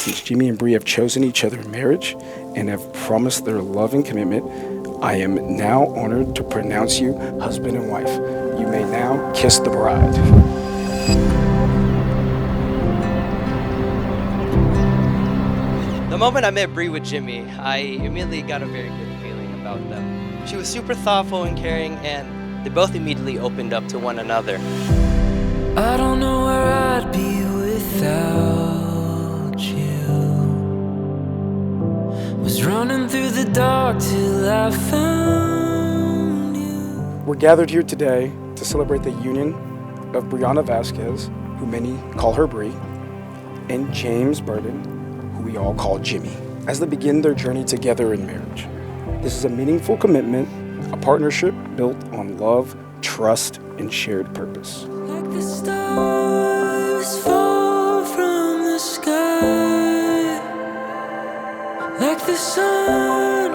since Jimmy and Bree have chosen each other in marriage and have promised their love and commitment, I am now honored to pronounce you husband and wife. You may now kiss the bride. The moment I met Bree with Jimmy, I immediately got a very good feeling about them. She was super thoughtful and caring, and they both immediately opened up to one another. I don't know where I'd be without you. Was running through the dark till I found you. We're gathered here today to celebrate the union of Brianna Vasquez, who many call her Bree, and James Burden, who we all call Jimmy, as they begin their journey together in marriage. This is a meaningful commitment, a partnership built on love, trust, and shared purpose. Like the stars fall from the sky, like the sun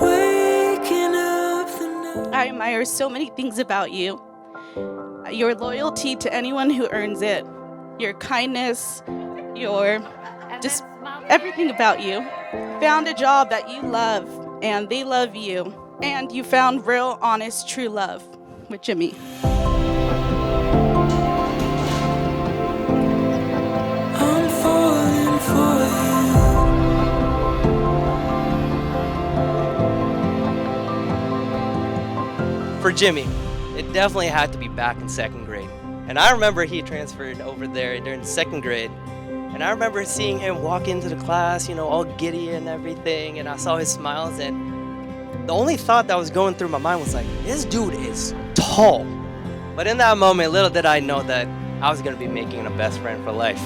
waking up the night. I admire so many things about you. Your loyalty to anyone who earns it, your kindness, your just everything about you. Found a job that you love and they love you. And you found real, honest, true love with Jimmy. I'm falling for you. For Jimmy, it definitely had to be back in second grade. And I remember he transferred over there during second grade. And I remember seeing him walk into the class, all giddy and everything. And I saw his smiles, and the only thought that was going through my mind was like, this dude is tall. But in that moment, little did I know that I was going to be making him a best friend for life.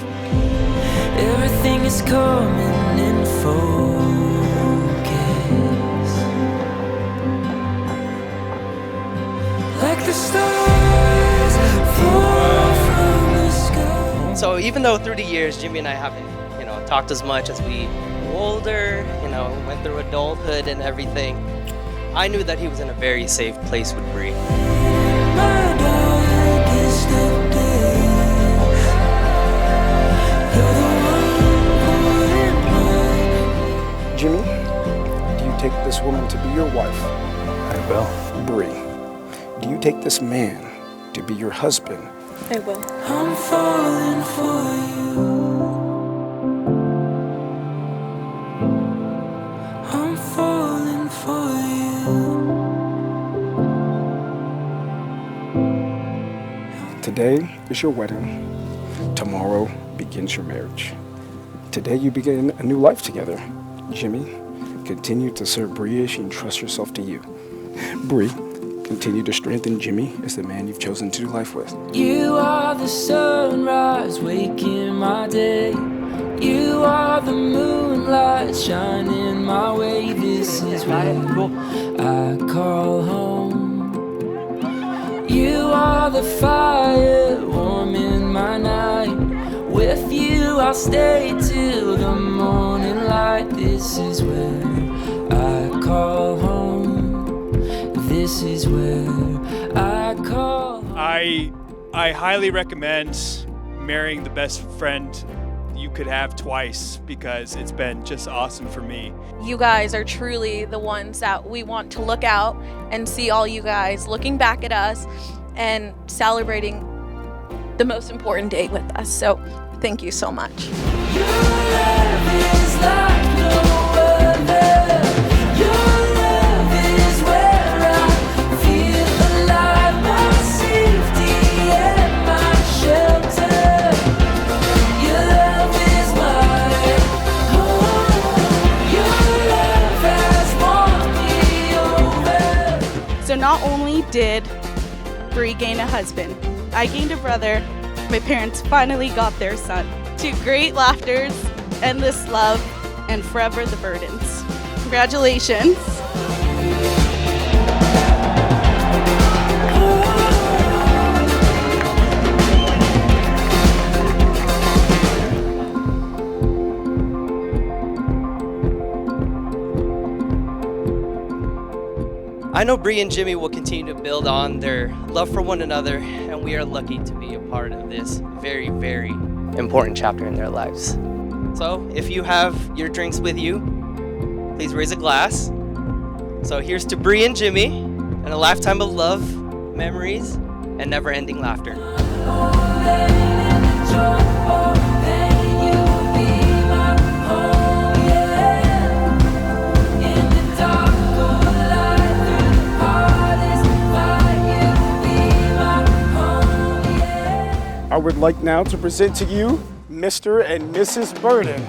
Everything is coming in focus, like the stars fall from the sky. So even though through the years, Jimmy and I haven't, talked as much as we grew older, went through adulthood and everything, I knew that he was in a very safe place with Bree. My darkest of days, you're the one pulling my. Jimmy, do you take this woman to be your wife? I will. Bree, do you take this man to be your husband? I will. I'm falling for you. I'm falling for you. Today is your wedding. Tomorrow begins your marriage. Today you begin a new life together. Jimmy, continue to serve Bree as she entrusts herself to you. Bree, continue to strengthen Jimmy as the man you've chosen to do life with. You are the sunrise waking my day. You are the moonlight shining my way. This is where I call home. You are the fire warming my night. With you I'll stay till the morning light. This is where I call home. This is where I call home. I highly recommend marrying the best friend you could have twice, because it's been just awesome for me. You guys are truly the ones that we want to look out and see all you guys looking back at us and celebrating the most important day with us. So thank you so much. Your love is like no other. Your love is where I feel alive, my safety and my shelter. Your love is my home. Your love has won me over. So not only did Bree gain a husband, I gained a brother. My parents finally got their son. To great laughters, endless love, and forever the burdens. Congratulations. I know Bree and Jimmy will continue to build on their love for one another, and we are lucky to be a part of this very, very important chapter in their lives. So if you have your drinks with you, please raise a glass. So here's to Bree and Jimmy and a lifetime of love, memories, and never-ending laughter. I would like now to present to you Mr. and Mrs. Burden.